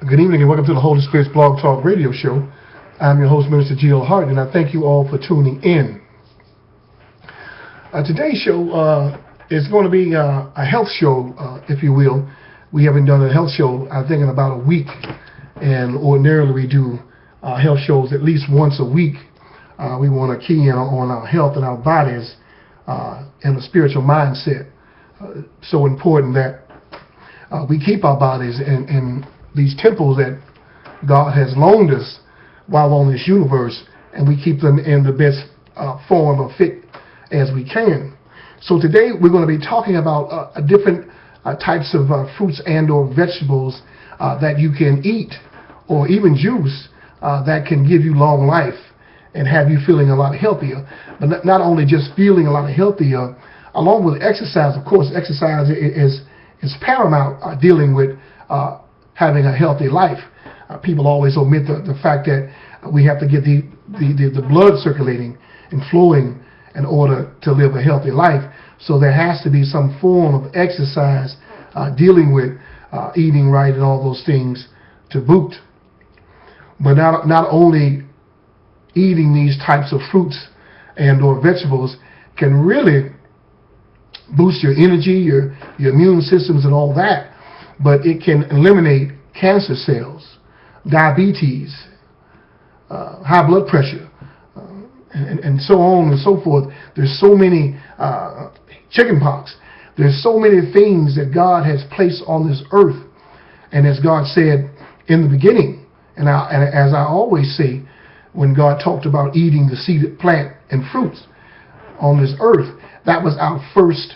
Good evening and welcome to the Holy Spirit's Blog Talk Radio Show. I'm your host, Minister G.L. Hart, and I thank you all for tuning in. Today's show is going to be a health show, if you will. We haven't done a health show, I think, in about a week, and ordinarily we do health shows at least once a week. We want to key in on our health and our bodies and a spiritual mindset. So important that we keep our bodies in these temples that God has loaned us while on this universe, and we keep them in the best form or fit as we can. So today we're going to be talking about different types of fruits and or vegetables that you can eat, or even juice that can give you long life and have you feeling a lot healthier. But not only just feeling a lot healthier, along with exercise. Of course, exercise is paramount dealing with having a healthy life. People always omit the fact that we have to get the blood circulating and flowing in order to live a healthy life. So there has to be some form of exercise dealing with eating right and all those things to boot. But not only eating these types of fruits and or vegetables can really boost your energy, your immune systems and all that, but it can eliminate cancer cells, diabetes, high blood pressure, and so on and so forth. There's so many chicken pox. There's so many things that God has placed on this earth. And as God said in the beginning, and as I always say, when God talked about eating the seeded plant and fruits on this earth, that was our first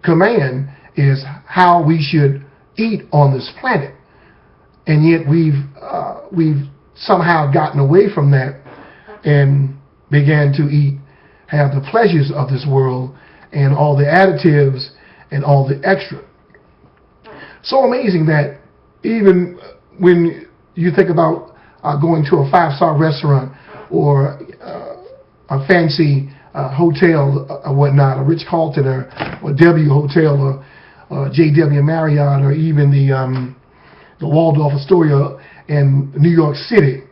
command, is how we should eat on this planet. And yet we've somehow gotten away from that and began to have the pleasures of this world and all the additives and all the extra. So amazing that even when you think about going to a 5-star restaurant or a fancy hotel or whatnot, a Ritz-Carlton or W Hotel or JW Marriott, or even the Waldorf Astoria in New York City,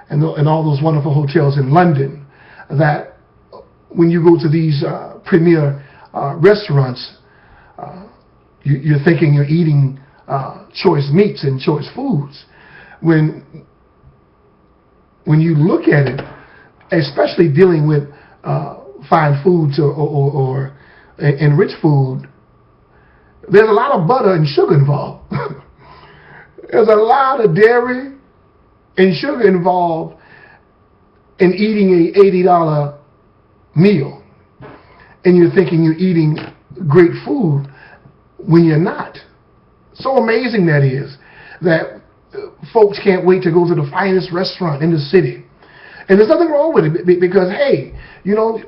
and all those wonderful hotels in London, that when you go to these premier restaurants, you're thinking you're eating choice meats and choice foods. When you look at it, especially dealing with fine foods or enriched food, there's a lot of butter and sugar involved. There's a lot of dairy and sugar involved in eating a $80 meal. And you're thinking you're eating great food when you're not. So amazing that is, that folks can't wait to go to the finest restaurant in the city. And there's nothing wrong with it, because, hey, you know,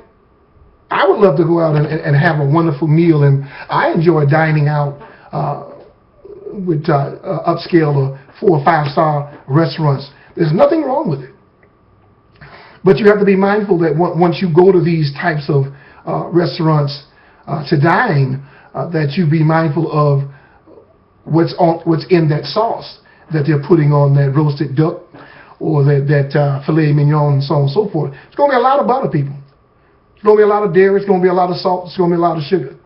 I would love to go out and have a wonderful meal, and I enjoy dining out with upscale or 4- or 5-star restaurants. There's nothing wrong with it. But you have to be mindful that once you go to these types of restaurants to dine, that you be mindful of what's in that sauce that they're putting on that roasted duck or that filet mignon and so on and so forth. It's going to be a lot of butter, people. It's going to be a lot of dairy. It's going to be a lot of salt. It's going to be a lot of sugar.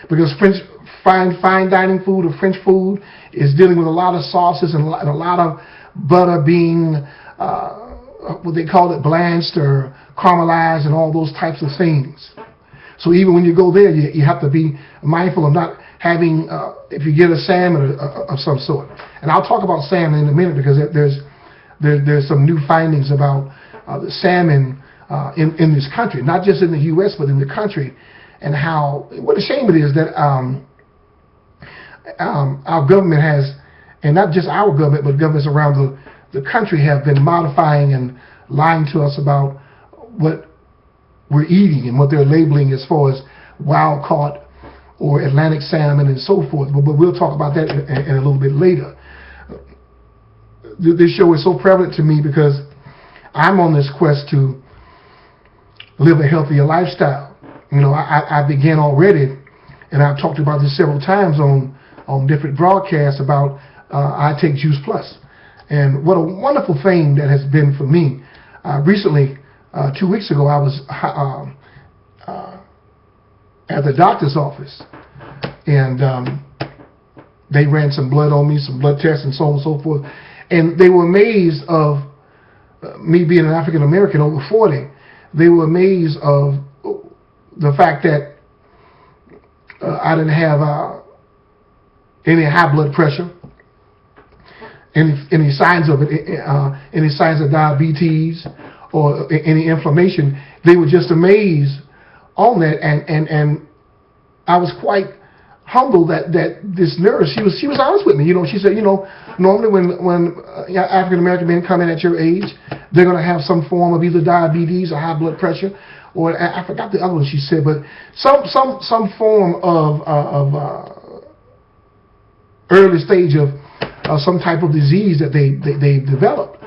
Because fine dining food or French food is dealing with a lot of sauces and a lot of butter being, what they call it, blanched or caramelized and all those types of things. So even when you go there, you have to be mindful of not having, if you get a salmon of some sort. And I'll talk about salmon in a minute, because there's some new findings about the salmon in this country, not just in the U.S., but in the country, and what a shame it is that our government has, and not just our government, but governments around the country have been modifying and lying to us about what we're eating and what they're labeling as far as wild caught or Atlantic salmon and so forth. But we'll talk about that in a little bit later. This show is so prevalent to me because I'm on this quest to live a healthier lifestyle. You know, I began already, and I've talked about this several times on on different broadcasts about I Take Juice Plus. And what a wonderful thing that has been for me. Recently, 2 weeks ago, I was at the doctor's office, and they ran some blood on me, some blood tests, and so on and so forth. And they were amazed of me being an African American over 40. They were amazed of the fact that I didn't have any high blood pressure, any signs of it, any signs of diabetes or any inflammation. They were just amazed on that, and I was quite humbled that this nurse, she was honest with me. She said, normally when African American men come in at your age, they're going to have some form of either diabetes or high blood pressure, or I forgot the other one she said, but some form of early stage of some type of disease that they developed.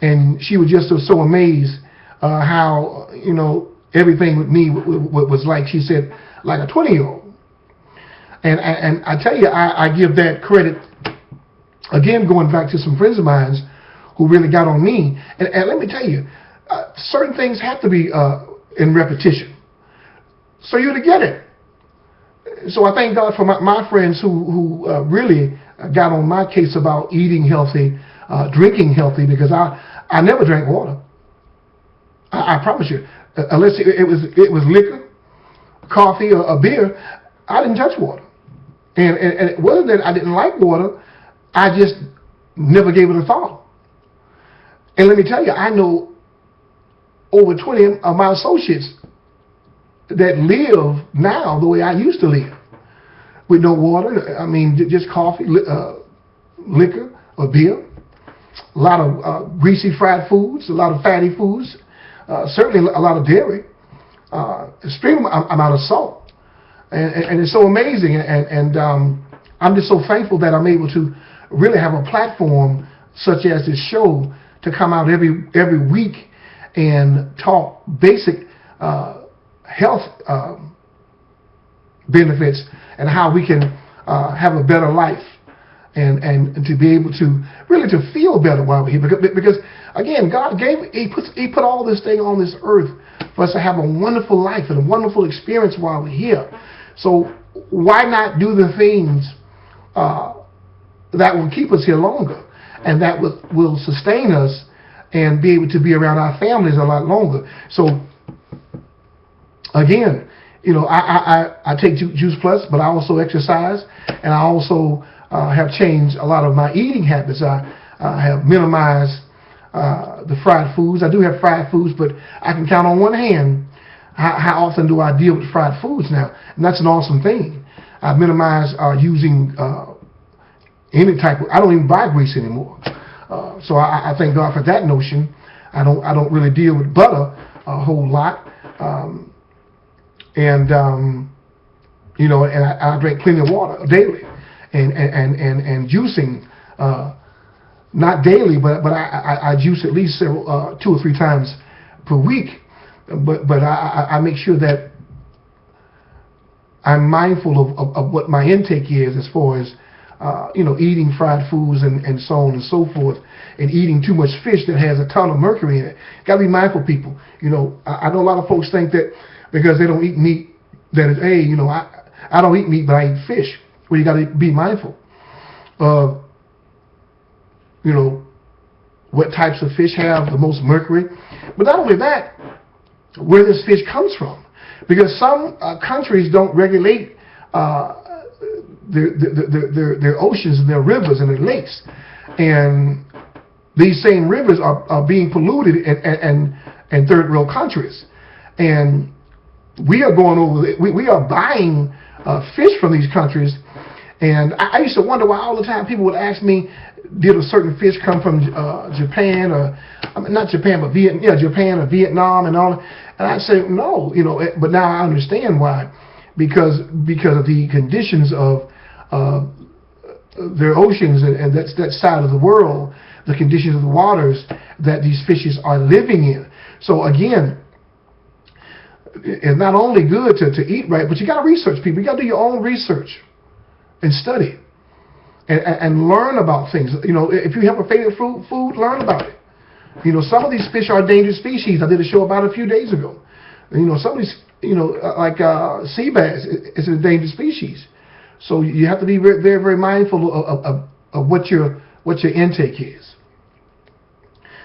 And she was just so amazed how everything with me was like, she said, like a 20-year-old. And I tell you, I give that credit, again, going back to some friends of mine who really got on me. And let me tell you, certain things have to be in repetition, so you to get it. So I thank God for my friends who really got on my case about eating healthy, drinking healthy, because I never drank water. I promise you, unless it was liquor, coffee, or a beer, I didn't touch water. And it wasn't that I didn't like water, I just never gave it a thought. And let me tell you, I know over 20 of my associates that live now the way I used to live, with no water. I mean, just coffee, liquor, or beer, a lot of greasy fried foods, a lot of fatty foods, certainly a lot of dairy, extreme amount of salt. And it's so amazing, and I'm just so thankful that I'm able to really have a platform such as this show to come out every week and talk basic health benefits and how we can have a better life and to be able to really to feel better while we're here, because again, God he put all this thing on this earth for us to have a wonderful life and a wonderful experience while we're here. So why not do the things that will keep us here longer, and that will sustain us and be able to be around our families a lot longer? So again, I take Juice Plus, but I also exercise, and I also have changed a lot of my eating habits. I have minimized the fried foods. I do have fried foods, but I can count on one hand how often do I deal with fried foods now, and that's an awesome thing. I've minimized using any type of. I don't even buy grease anymore. So I thank God for that notion. I don't really deal with butter a whole lot, and I drink plenty of water daily, and juicing, not daily, but I juice at least 2 or 3 times per week. But I make sure that I'm mindful of what my intake is as far as eating fried foods and so on and so forth, and eating too much fish that has a ton of mercury in it. Got to be mindful, people. I know a lot of folks think that because they don't eat meat, that it's, hey, I don't eat meat, but I eat fish. Well, you got to be mindful of what types of fish have the most mercury. But not only that, where this fish comes from, because some countries don't regulate their oceans and their rivers and their lakes, and these same rivers are being polluted in third world countries, and we are going over. We are buying fish from these countries, and I used to wonder why all the time people would ask me, did a certain fish come from Japan, or not Japan, but Japan or Vietnam and all. And I say no, but now I understand why, because of the conditions of their oceans and that side of the world, the conditions of the waters that these fishes are living in. So again, it's not only good to eat right, but you got to research, people. You got to do your own research and study. and learn about things. You know, if you have a favorite food, learn about it. You know, some of these fish are endangered species. I did a show about it a few days ago. You know, some of these, you know, like sea bass is an endangered species. So you have to be very, very, very mindful of what your intake is.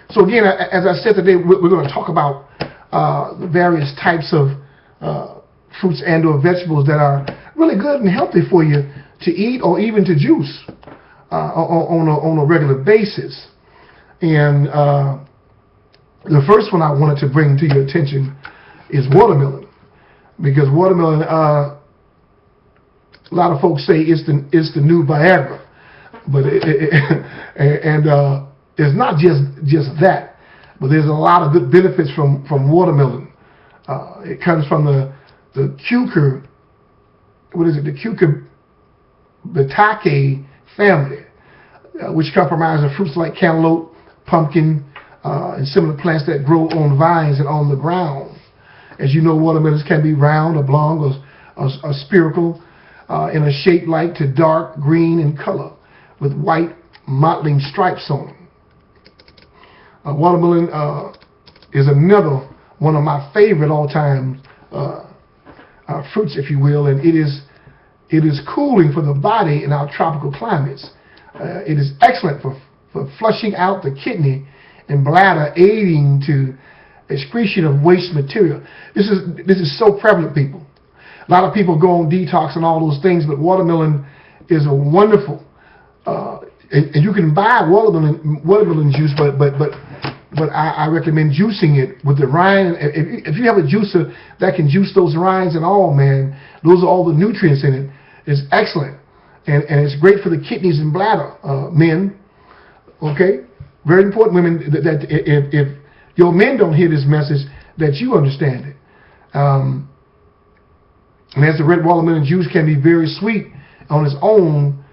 So again, as I said today, we're going to talk about the various types of fruits and or vegetables that are really good and healthy for you to eat or even to juice on a regular basis. And the first one I wanted to bring to your attention is watermelon, because watermelon, a lot of folks say it's the new Viagra, but it's not just that, but there's a lot of good benefits from watermelon. It comes from the cucurbitaceae family, which comprises of fruits like cantaloupe, pumpkin, and similar plants that grow on vines and on the ground. As you know, watermelons can be round, oblong, or spherical, in a shape light to dark green in color, with white mottling stripes on them. Watermelon is another one of my favorite all-time fruits, if you will, and it is cooling for the body in our tropical climates. It is excellent for flushing out the kidney and bladder, aiding to excretion of waste material. This is so prevalent, people. A lot of people go on detox and all those things, but watermelon is a wonderful, and you can buy watermelon juice, but I recommend juicing it with the rind. If you have a juicer that can juice those rinds and all, man, those are all the nutrients in it. It's excellent, and it's great for the kidneys and bladder, men. Okay, very important, women. That if your men don't hear this message, that you understand it. And as the red watermelon juice can be very sweet on its own,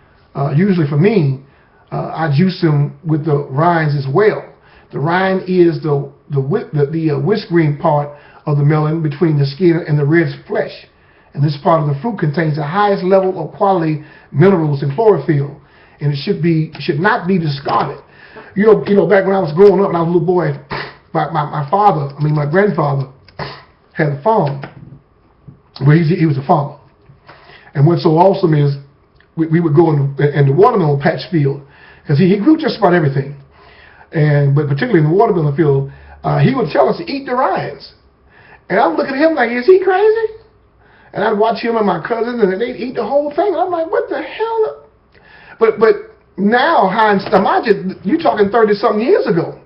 usually for me, I juice them with the rinds as well. The rind is the whisk-green part of the melon between the skin and the red flesh. And this part of the fruit contains the highest level of quality minerals and chlorophyll, and it should not be discarded. You know, back when I was growing up and I was a little boy, my grandfather had a farm. Well, he was a farmer. And what's so awesome is we would go in the watermelon patch field, because he grew just about everything. But particularly in the watermelon field, he would tell us to eat the rinds. And I'm looking at him like, is he crazy? And I'd watch him and my cousins, and they'd eat the whole thing. And I'm like, what the hell? But now, Heinz, imagine, you're talking 30-something years ago.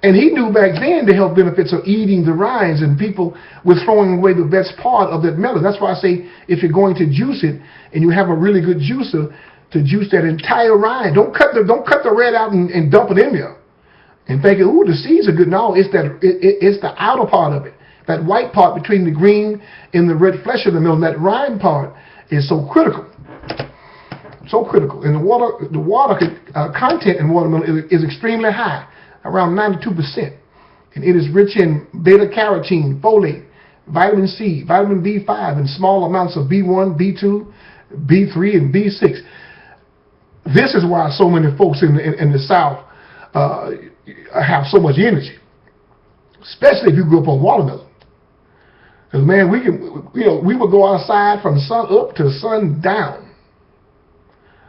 And he knew back then the health benefits of eating the rinds, and people were throwing away the best part of that melon. That's why I say, if you're going to juice it, and you have a really good juicer, to juice that entire rind. Don't cut the red out and dump it in there. And thinking, ooh, the seeds are good. No, it's the outer part of it. That white part between the green and the red flesh of the melon, that rind part is so critical. So critical. And the water content in watermelon is extremely high, around 92%. And it is rich in beta-carotene, folate, vitamin C, vitamin B5, and small amounts of B1, B2, B3, and B6. This is why so many folks in the South have so much energy, especially if you grew up on watermelon. Because, man, we would go outside from sun up to sun down.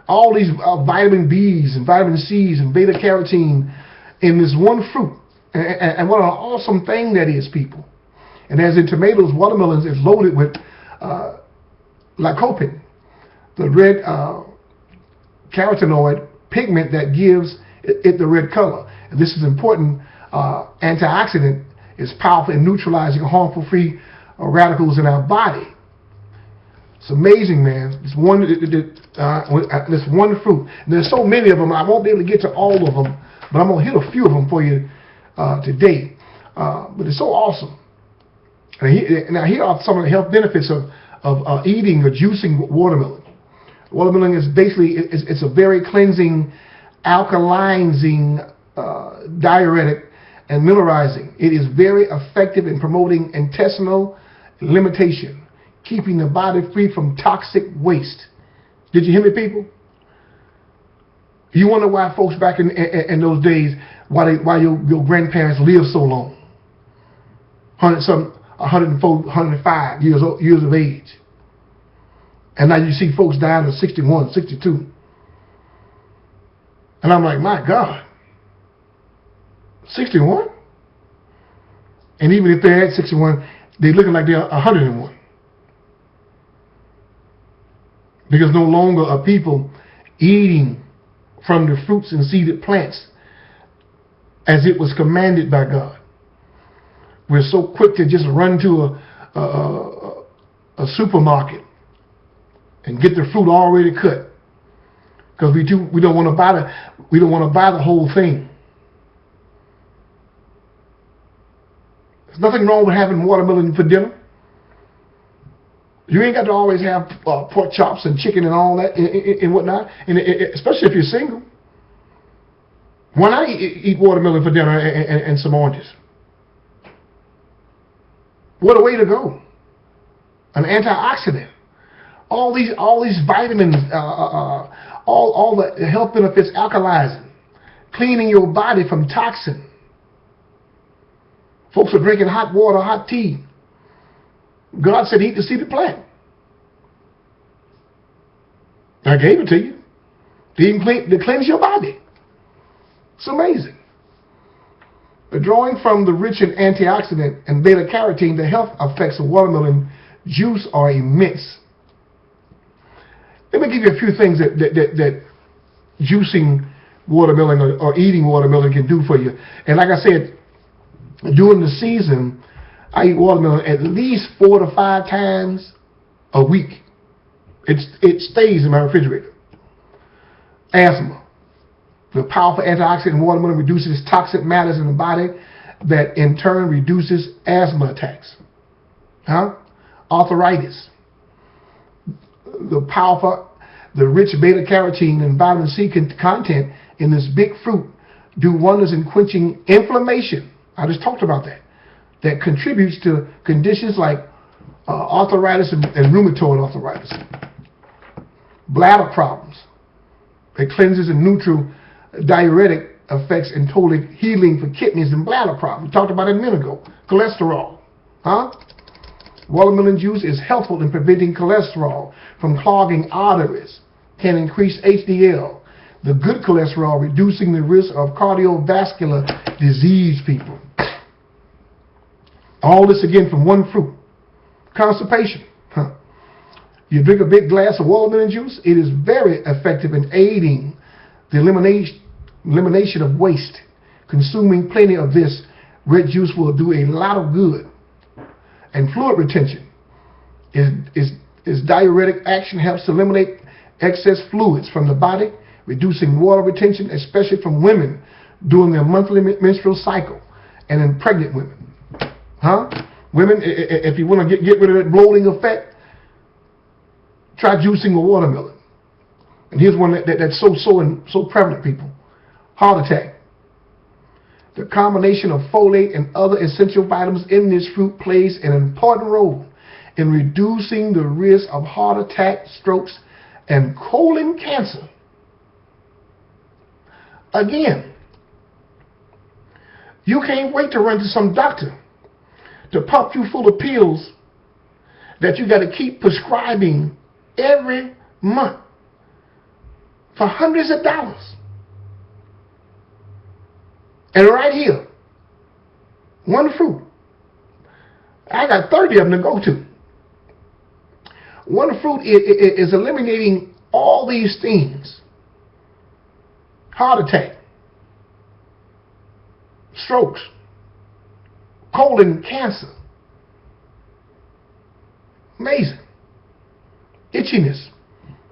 All these vitamin B's and vitamin C's and beta carotene in this one fruit. And what an awesome thing that is, people. And as in tomatoes, watermelons is loaded with lycopene, the red carotenoid pigment that gives it the red color. And this is important antioxidant. Is powerful in neutralizing harmful free radicals in our body. It's amazing, man. This one fruit. And there's so many of them. I won't be able to get to all of them, but I'm gonna hit a few of them for you today. But it's so awesome. And now here are some of the health benefits of eating or juicing watermelon. Watermelon is basically it's a very cleansing, alkalizing, diuretic, and mineralizing. It is very effective in promoting intestinal limitation, keeping the body free from toxic waste. Did you hear me, people? You wonder why folks back in those days, why your grandparents lived so long. 104, 105 years of age. And now you see folks dying at 61, 62. And I'm like, my God, 61? And even if they're at 61, they're looking like they're 101. Because no longer are people eating from the fruits and seeded plants as it was commanded by God. We're so quick to just run to a supermarket and get the fruit already cut, because we don't want to buy the whole thing. There's nothing wrong with having watermelon for dinner. You ain't got to always have pork chops and chicken and all that and whatnot, and especially if you're single. Why not eat watermelon for dinner and some oranges? What a way to go! An antioxidant. All these vitamins, all the health benefits, alkalizing, cleaning your body from toxin. Folks are drinking hot water, hot tea. God said eat the seeded plant. I gave it to you to cleanse your body. It's amazing. But drawing from the rich in antioxidant and beta-carotene, the health effects of watermelon juice are immense. Let me give you a few things that juicing watermelon or eating watermelon can do for you. And like I said, during the season, I eat watermelon at least 4 to 5 times a week. It stays in my refrigerator. Asthma. The powerful antioxidant in watermelon reduces toxic matters in the body that in turn reduces asthma attacks. Arthritis. The rich beta-carotene and vitamin C content in this big fruit do wonders in quenching inflammation. I just talked about that. That contributes to conditions like arthritis and rheumatoid arthritis. Bladder problems. It cleanses and neutral diuretic effects and totally healing for kidneys and bladder problems. We talked about it a minute ago. Cholesterol. Watermelon juice is helpful in preventing cholesterol from clogging arteries, can increase HDL, the good cholesterol, reducing the risk of cardiovascular disease, people. All this again from one fruit. Constipation. You drink a big glass of watermelon juice, it is very effective in aiding the elimination of waste. Consuming plenty of this red juice will do a lot of good. And fluid retention is diuretic action, helps to eliminate excess fluids from the body, reducing water retention, especially from women during their monthly menstrual cycle and in pregnant women. Women, if you want to get rid of that bloating effect, try juicing a watermelon. And here's one that's so prevalent, people. Heart attack. The combination of folate and other essential vitamins in this fruit plays an important role in reducing the risk of heart attack, strokes, and colon cancer. Again, you can't wait to run to some doctor to pump you full of pills that you got to keep prescribing every month for hundreds of dollars. And right here, one fruit. I got 30 of them to go to. One fruit is eliminating all these things. Heart attack, strokes, colon cancer. Amazing. Itchiness.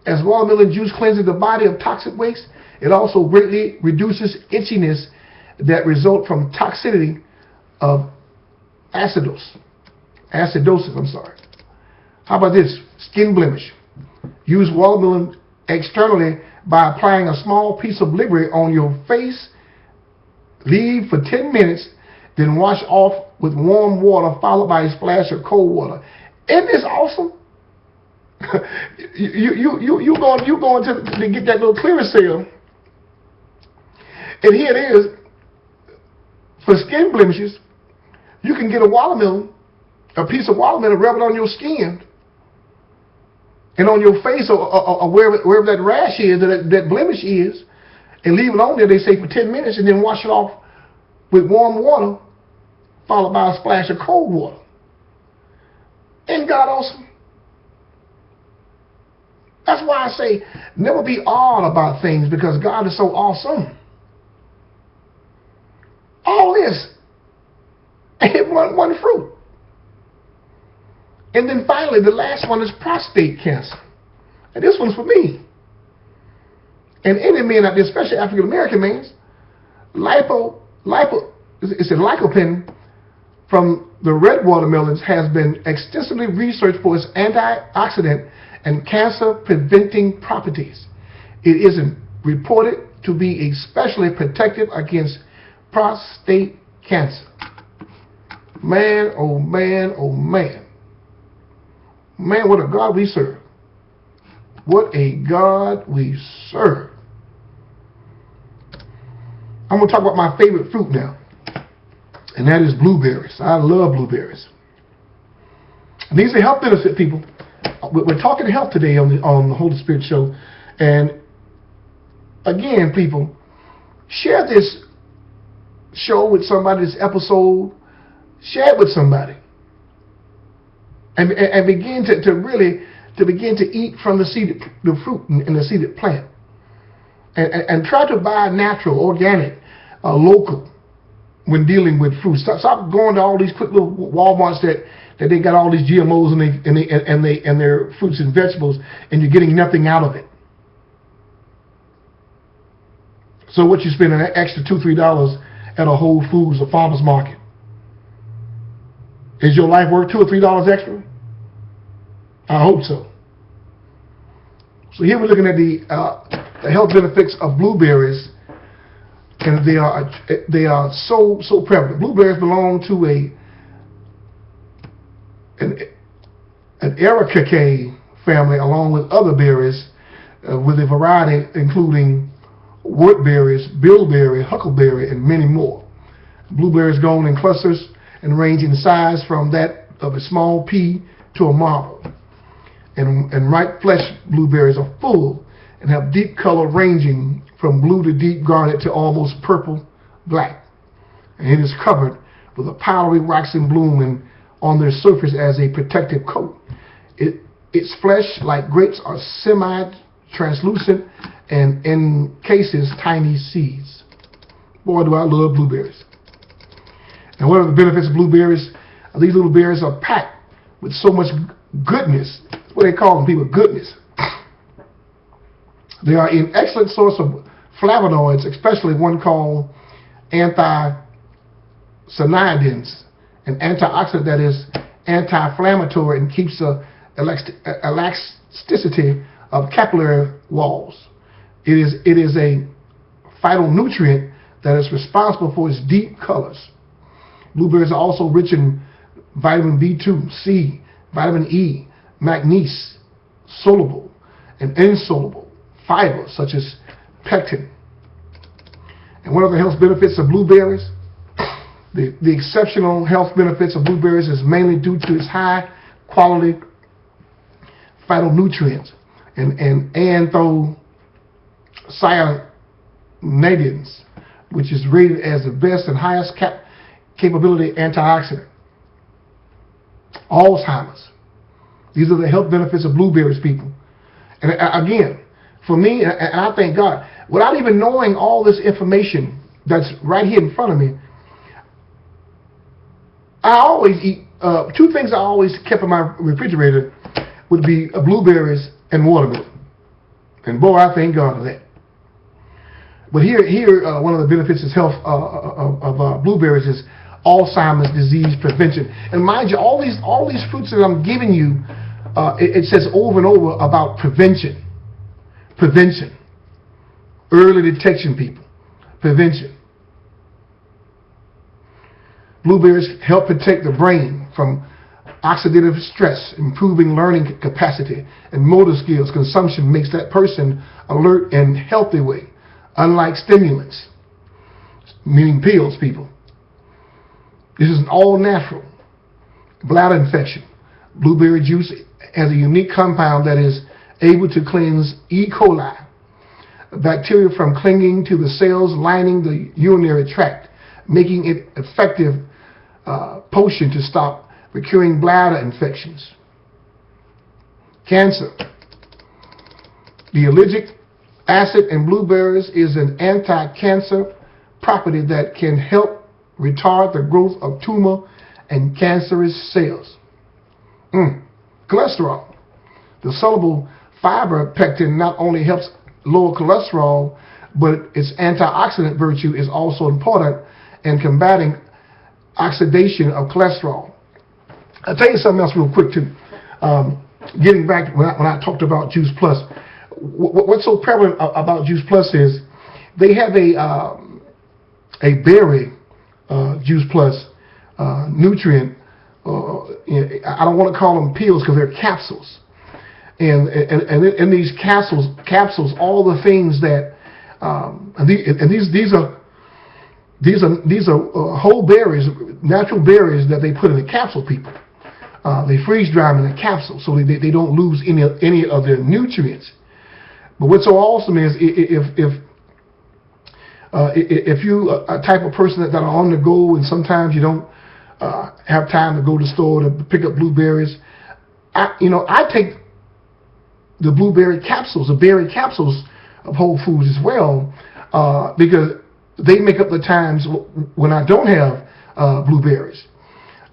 As watermelon juice cleanses the body of toxic waste, it also greatly reduces itchiness that result from toxicity of acidosis. How about this? Skin blemish. Use watermelon externally by applying a small piece of liquid on your face. Leave for 10 minutes, then wash off with warm water followed by a splash of cold water. Isn't this awesome? you going to get that little Clearasil And here it is, for skin blemishes, you can get a watermelon, a piece of watermelon, rub it on your skin and on your face or wherever that rash is, that blemish is, and leave it on there, they say, for 10 minutes, and then wash it off with warm water, followed by a splash of cold water. Ain't God awesome? That's why I say, never be awed about things, because God is so awesome. All this, and one fruit. And then finally, the last one is prostate cancer. And this one's for me. And any men out there, especially African American men, lycopene from the red watermelons has been extensively researched for its antioxidant and cancer-preventing properties. It is reported to be especially protective against prostate cancer. Man, oh man, oh man. Man, what a God we serve. What a God we serve. I'm going to talk about my favorite fruit now, and that is blueberries. I love blueberries. And these are health benefit, people. We're talking health today on the Holy Spirit Show. And again, people, share this show with somebody, this episode. Share it with somebody. And begin to really begin to eat from the fruit and the seeded plant. And try to buy natural, organic, local when dealing with fruit. Stop going to all these quick little Walmarts that they got all these GMOs and their fruits and vegetables, and you're getting nothing out of it. So what you spend an extra $2-3 at a Whole Foods or farmer's market? Is your life worth $2 or $3 extra? I hope so. So here we're looking at the health benefits of blueberries, and they are so prevalent. Blueberries belong to an Ericaceae family, along with other berries, with a variety including woodberries, bilberry, huckleberry, and many more. Blueberries grown in clusters and range in size from that of a small pea to a marble. And ripe flesh blueberries are full and have deep color ranging from blue to deep garnet to almost purple black. And it is covered with a powdery waxen bloom on their surface as a protective coat. Its flesh, like grapes, are semi-translucent and encases tiny seeds. Boy, do I love blueberries. And one of the benefits of blueberries, these little berries are packed with so much goodness. That's what they call them, people, goodness. They are an excellent source of flavonoids, especially one called anthocyanidins, an antioxidant that is anti-inflammatory and keeps the elasticity of capillary walls. It is a phytonutrient that is responsible for its deep colors. Blueberries are also rich in vitamin B2, C, vitamin E, magnesium, soluble and insoluble fibers such as pectin. And one of the health benefits of blueberries, the exceptional health benefits of blueberries is mainly due to its high quality phytonutrients and anthocyanidins, which is rated as the best and highest capability antioxidant. Alzheimer's. These are the health benefits of blueberries, people. And again, for me, and I thank God, without even knowing all this information that's right here in front of me, I always eat, two things I always kept in my refrigerator would be blueberries and watermelon. And boy, I thank God for that. But here, one of the benefits of health of blueberries is Alzheimer's disease prevention. And mind you, all these fruits that I'm giving you, it says over and over about prevention. Prevention. Early detection, people. Prevention. Blueberries help protect the brain from oxidative stress, improving learning capacity and motor skills. Consumption makes that person alert in a healthy way, unlike stimulants. meaning pills, people. This is an all-natural bladder infection. Blueberry juice has a unique compound that is able to cleanse E. coli bacteria from clinging to the cells lining the urinary tract, making it effective potion to stop recurring bladder infections. Cancer. The allergic acid in blueberries is an anti-cancer property that can help retard the growth of tumor and cancerous cells. Cholesterol. The soluble fiber pectin not only helps lower cholesterol, but its antioxidant virtue is also important in combating oxidation of cholesterol. I'll tell you something else real quick too. Getting back when I talked about Juice Plus, what's so prevalent about Juice Plus is they have a berry Juice Plus nutrient. I don't want to call them pills because they're capsules. And in these capsules, all the things that these are whole berries, natural berries that they put in the capsule, people. They freeze dry them in a capsule so they don't lose any of their nutrients. But what's so awesome is if you a type of person that are on the go and sometimes you don't have time to go to the store to pick up blueberries, I take the blueberry capsules, the berry capsules of Whole Foods as well, because they make up the times when I don't have blueberries.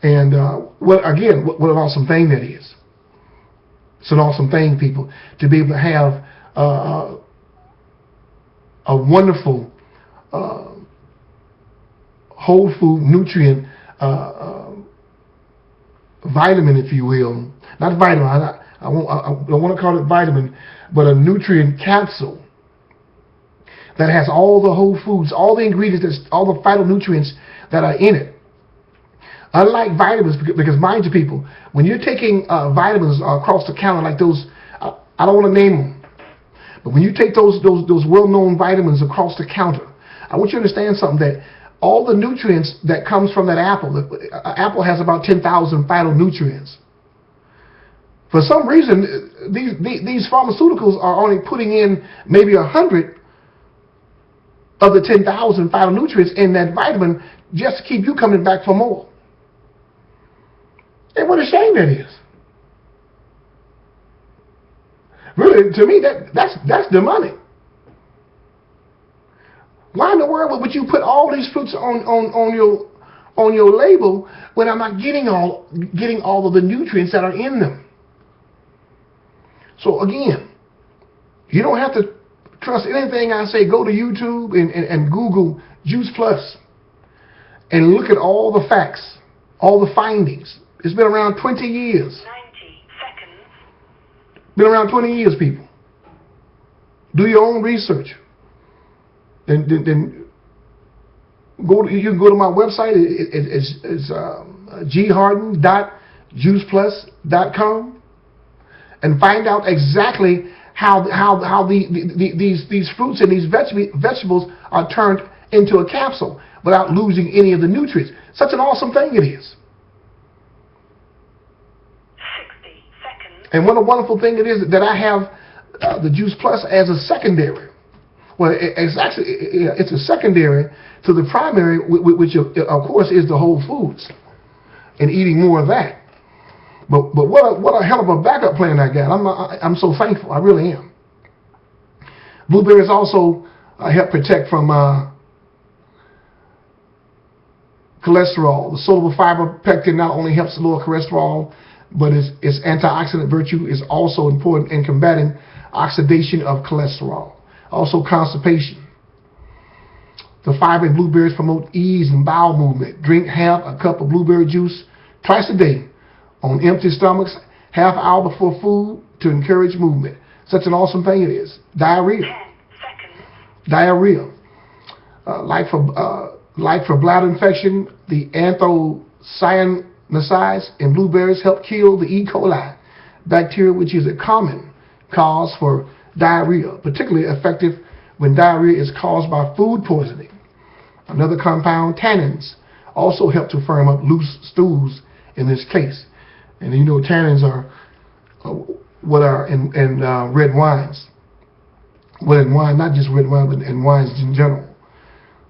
And what an awesome thing that is. It's an awesome thing, people, to be able to have a wonderful whole food nutrient vitamin, if you will. Not vitamin, I don't want to call it vitamin, but a nutrient capsule that has all the whole foods, all the ingredients, all the phytonutrients that are in it. Unlike vitamins, because mind you, people, when you're taking vitamins across the counter like those, I don't want to name them, but when you take those well-known vitamins across the counter, I want you to understand something, that all the nutrients that comes from that apple, apple has about 10,000 phytonutrients. For some reason, these pharmaceuticals are only putting in maybe 100 of the 10,000 phytonutrients in that vitamin just to keep you coming back for more. And what a shame that is. Really, to me, that's demonic. Why in the world would you put all these fruits on your label when I'm not getting all of the nutrients that are in them? So again, you don't have to trust anything I say. Go to YouTube and Google Juice Plus and look at all the facts, all the findings. It's been around 20 years. 90 seconds. Been around 20 years, people. Do your own research. Then you can go to my website. It's gharden.juiceplus.com and find out exactly how these fruits and these vegetables are turned into a capsule without losing any of the nutrients. Such an awesome thing it is. 60 seconds. And what a wonderful thing it is that I have the Juice Plus as a secondary. Well, it's a secondary to the primary, which of course is the whole foods, and eating more of that. But what a hell of a backup plan I got. I'm so thankful. I really am. Blueberries also help protect from cholesterol. The soluble fiber pectin not only helps lower cholesterol, but its antioxidant virtue is also important in combating oxidation of cholesterol. Also constipation. The fiber in blueberries promote ease in bowel movement. Drink half a cup of blueberry juice twice a day on empty stomachs, half hour before food to encourage movement. Such an awesome thing it is. Diarrhea. 10 seconds. Diarrhea. Like for bladder infection, the anthocyanidins in blueberries help kill the E. coli bacteria, which is a common cause for diarrhea, particularly effective when diarrhea is caused by food poisoning. Another compound, tannins, also help to firm up loose stools in this case. And you know tannins are what are in red wines. Well, in wine, not just red wine, but in wines in general,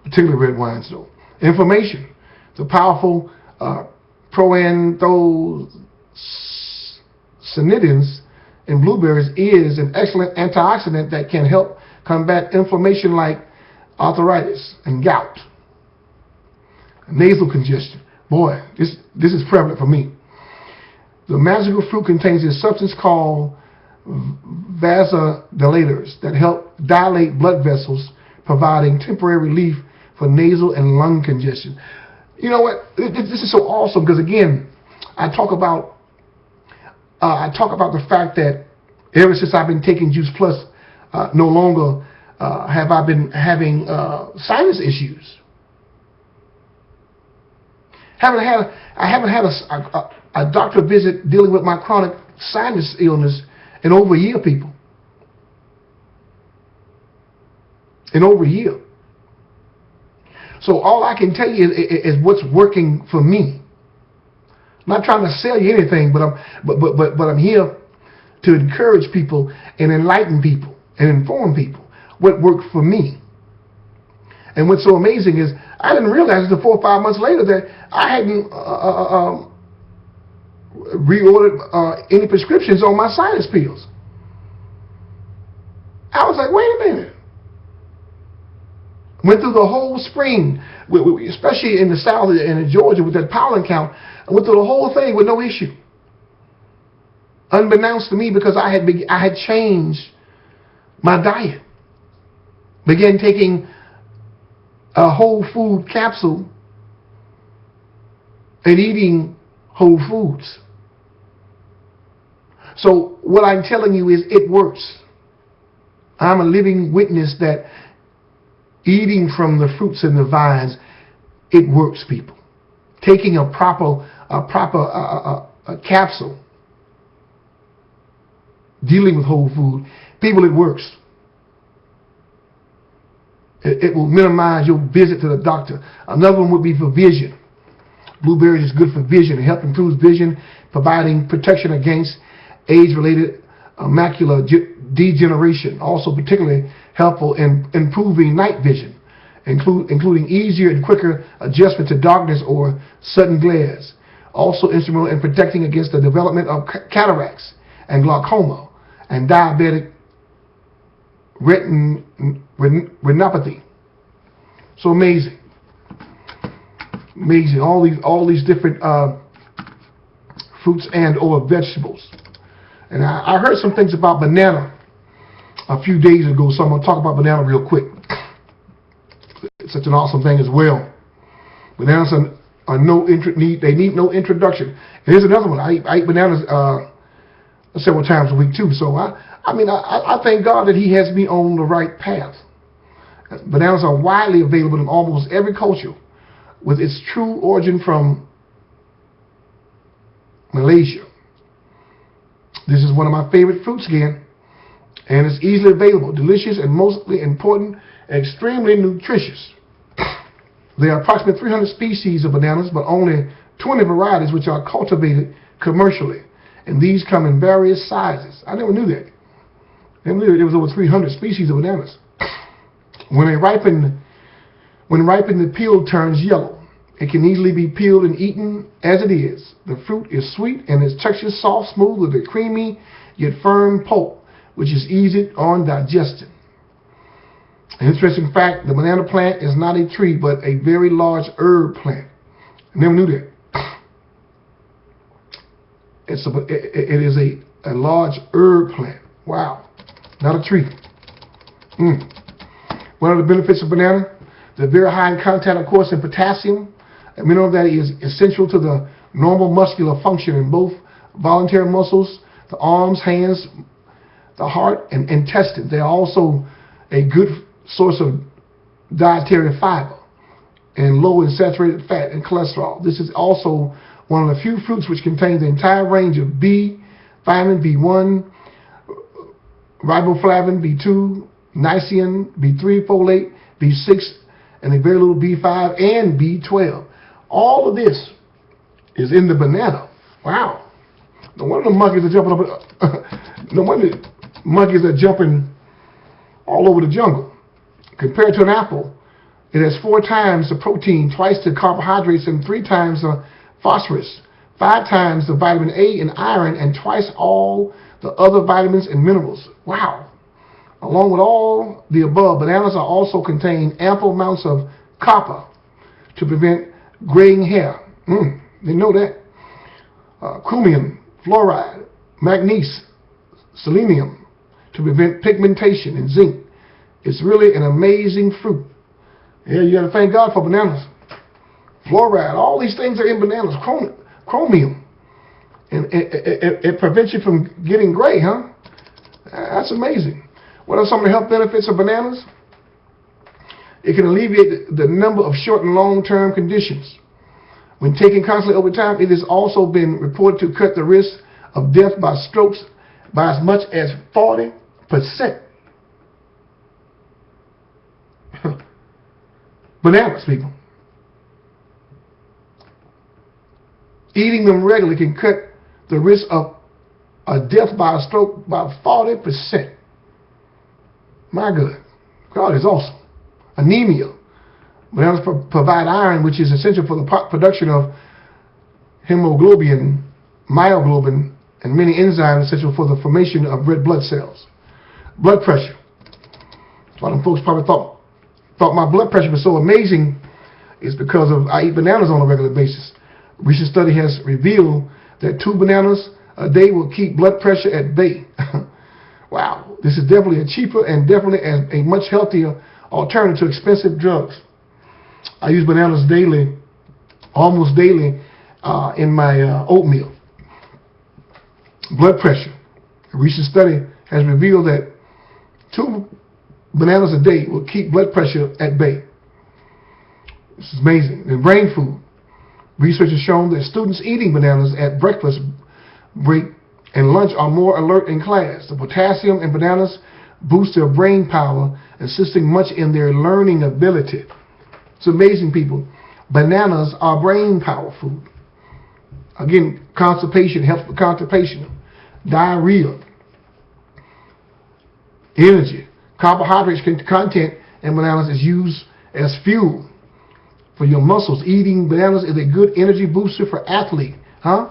particularly red wines though. Inflammation, the powerful proanthocyanidins in blueberries is an excellent antioxidant that can help combat inflammation like arthritis and gout. Nasal congestion. Boy, this is prevalent for me. The magical fruit contains a substance called vasodilators that help dilate blood vessels, providing temporary relief for nasal and lung congestion. You know what? This is so awesome because again, I talk about the fact that ever since I've been taking Juice Plus, no longer have I been having sinus issues. I haven't had a doctor visit dealing with my chronic sinus illness in over a year, people. In over a year. So all I can tell you is what's working for me. I'm not trying to sell you anything, but I'm here to encourage people and enlighten people and inform people what worked for me. And what's so amazing is I didn't realize until 4 or 5 months later that I hadn't reordered any prescriptions on my sinus pills. I was like, wait a minute. Went through the whole spring, especially in the South and in Georgia with that pollen count. I went through the whole thing with no issue. Unbeknownst to me, because I had changed my diet. Began taking a whole food capsule and eating whole foods. So what I'm telling you is it works. I'm a living witness that eating from the fruits and the vines, it works, people. Taking a proper capsule, dealing with whole food, people, it works. It will minimize your visit to the doctor. Another one would be for vision. Blueberries is good for vision. It helps improve vision, providing protection against age-related macular degeneration. Also particularly helpful in improving night vision, including easier and quicker adjustment to darkness or sudden glares. Also instrumental in protecting against the development of cataracts and glaucoma and diabetic retinopathy. So amazing. Amazing. All these different fruits and or vegetables. And I heard some things about banana a few days ago, so I'm going to talk about banana real quick. It's such an awesome thing as well. Bananas are they need no introduction. And here's another one. I eat bananas several times a week too. So I thank God that He has me on the right path. Bananas are widely available in almost every culture, with its true origin from Malaysia. This is one of my favorite fruits again, and it's easily available, delicious, and mostly important, extremely nutritious. There are approximately 300 species of bananas, but only 20 varieties which are cultivated commercially, and these come in various sizes. I never knew that. I never knew there was over 300 species of bananas. When ripened, the peel turns yellow. It can easily be peeled and eaten as it is. The fruit is sweet and its texture soft, smooth, with a creamy yet firm pulp, which is easy on digestion. An interesting fact, the banana plant is not a tree, but a very large herb plant. I never knew that. It is a large herb plant. Wow. Not a tree. One of the benefits of banana, they're very high in content, of course, in potassium, a mineral that is essential to the normal muscular function in both voluntary muscles, the arms, hands, the heart, and intestine. They are also a good source of dietary fiber and low in saturated fat and cholesterol. This is also one of the few fruits which contains the entire range of B, vitamin B1, riboflavin, B2, niacin, B3, folate, B6, and a very little B5 and B12. All of this is in the banana. Wow. No wonder the monkeys are jumping up. No wonder monkeys are jumping all over the jungle. Compared to an apple, it has 4 times the protein, twice the carbohydrates, and 3 times the phosphorus, 5 times the vitamin A and iron, and twice all the other vitamins and minerals. Wow. Along with all the above, bananas are also contain ample amounts of copper to prevent graying hair. They know that. Chromium, fluoride, magnesium, selenium to prevent pigmentation, and zinc. It's really an amazing fruit. Yeah, you got to thank God for bananas. Fluoride, all these things are in bananas. Chromium. And it prevents you from getting gray, huh? That's amazing. What are some of the health benefits of bananas? It can alleviate the number of short and long-term conditions. When taken constantly over time, it has also been reported to cut the risk of death by strokes by as much as 40%. Bananas, people. Eating them regularly can cut the risk of a death by a stroke by 40%. My God. God is awesome. Anemia. Bananas provide iron, which is essential for the production of hemoglobin, myoglobin, and many enzymes essential for the formation of red blood cells. Blood pressure. A lot of folks probably thought my blood pressure was so amazing is because of I eat bananas on a regular basis. A recent study has revealed that 2 bananas a day will keep blood pressure at bay. Wow, this is definitely a cheaper and definitely a much healthier alternative to expensive drugs. I use bananas daily, almost daily, in my oatmeal. Blood pressure. A recent study has revealed that 2 bananas a day will keep blood pressure at bay. This is amazing. And brain food. Research has shown that students eating bananas at breakfast break and lunch are more alert in class. The potassium in bananas boosts their brain power, assisting much in their learning ability. It's amazing, people. Bananas are brain power food. Again, constipation helps with constipation, diarrhea, energy. Carbohydrates content in bananas is used as fuel for your muscles. Eating bananas is a good energy booster for athletes, huh?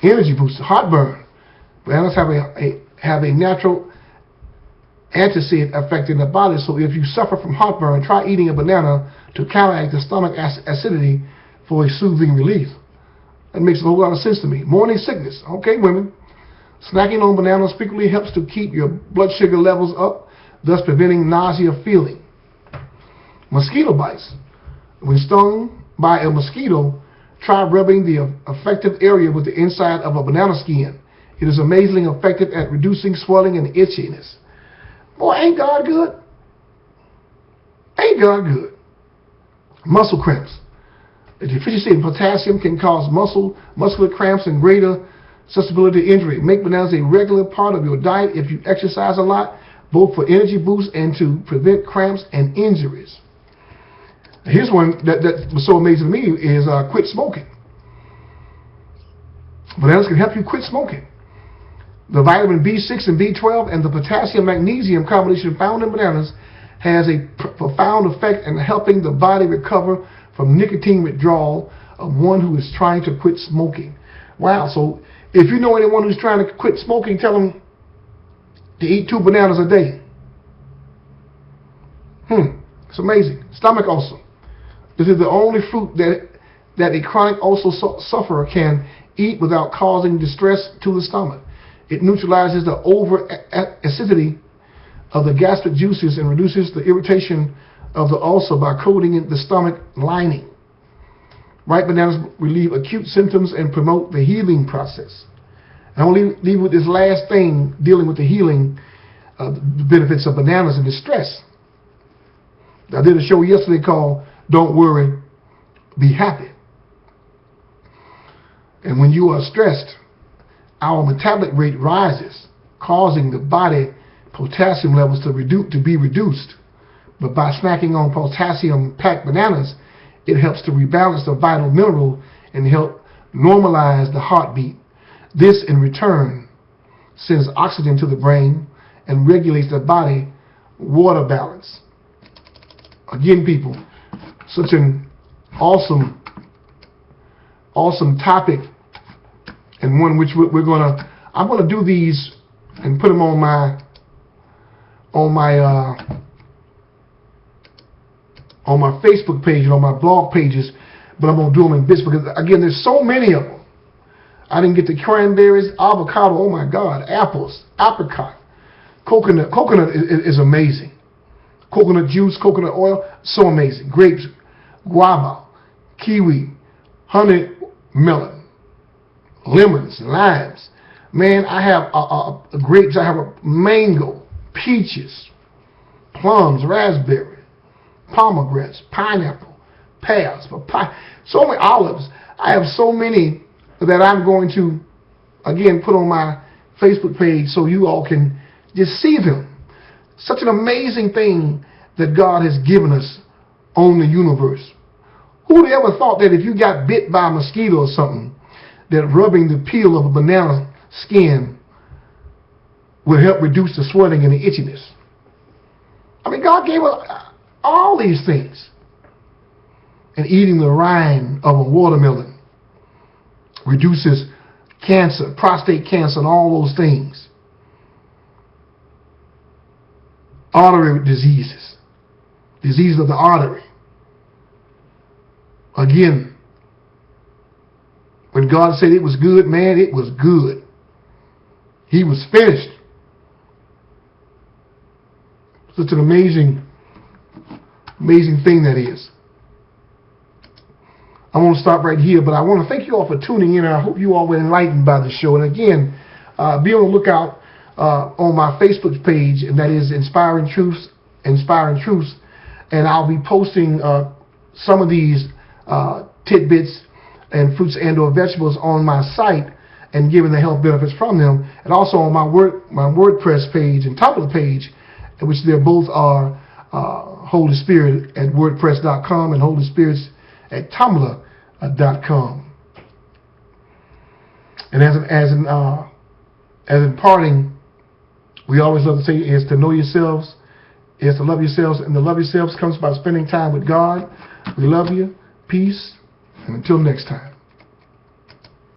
Energy booster, heartburn. Bananas have a natural antacid effect in the body, so if you suffer from heartburn, try eating a banana to counteract the stomach acidity for a soothing relief. That makes a whole lot of sense to me. Morning sickness. Okay, women. Snacking on bananas frequently helps to keep your blood sugar levels up, thus preventing nausea feeling. Mosquito bites. When stung by a mosquito, try rubbing the affected area with the inside of a banana skin. It is amazingly effective at reducing swelling and itchiness. Boy, ain't God good? Ain't God good? Muscle cramps. The deficiency in potassium can cause muscular cramps and greater susceptibility to injury. Make bananas a regular part of your diet if you exercise a lot, both for energy boost and to prevent cramps and injuries. Here's one that was so amazing to me is quit smoking. Bananas can help you quit smoking. The vitamin B6 and B12 and the potassium magnesium combination found in bananas has a profound effect in helping the body recover from nicotine withdrawal of one who is trying to quit smoking. Wow, so if you know anyone who's trying to quit smoking, tell them to eat 2 bananas a day. It's amazing. Stomach ulcer. This is the only fruit that a chronic ulcer sufferer can eat without causing distress to the stomach. It neutralizes the over-acidity of the gastric juices and reduces the irritation of the ulcer by coating the stomach lining. Ripe bananas relieve acute symptoms and promote the healing process. And I want to leave with this last thing dealing with the healing benefits of bananas and distress. I did a show yesterday called Don't Worry, Be Happy. And when you are stressed, our metabolic rate rises, causing the body potassium levels to be reduced. But by snacking on potassium-packed bananas, it helps to rebalance the vital mineral and help normalize the heartbeat. This, in return, sends oxygen to the brain and regulates the body water balance. Again, people, such an awesome topic, and one which I'm gonna do these and put them on my Facebook page and on my blog pages, but I'm gonna do them in bits because again, there's so many of them. I didn't get the cranberries, avocado, oh my God, apples, apricot, coconut. Coconut is amazing. Coconut juice, coconut oil, so amazing. Grapes, guava, kiwi, honey melon, lemons, limes. Man, I have grapes, I have a mango, peaches, plums, raspberry, pomegranates, pineapple, pears, papaya, so many olives. I have so many that I'm going to, again, put on my Facebook page so you all can just see them. Such an amazing thing that God has given us on the universe. Who would ever thought that if you got bit by a mosquito or something, that rubbing the peel of a banana skin would help reduce the swelling and the itchiness? I mean, God gave us all these things. And eating the rind of a watermelon reduces cancer, prostate cancer, and all those things. Artery diseases, disease of the artery. Again, when God said it was good, man, it was good. He was finished. Such an amazing thing that is. I want to stop right here, but I want to thank you all for tuning in, and I hope you all were enlightened by the show. And again, be on the lookout on my Facebook page, and that is Inspiring Truths, and I'll be posting some of these tidbits and fruits and or vegetables on my site and giving the health benefits from them, and also on my WordPress page and Tumblr page, which they both are Holy Spirit at WordPress.com and Holy Spirits at Tumblr.com. And as in parting, we always love to say is to know yourselves, is to love yourselves, and to love yourselves comes by spending time with God. We love you. Peace, and until next time.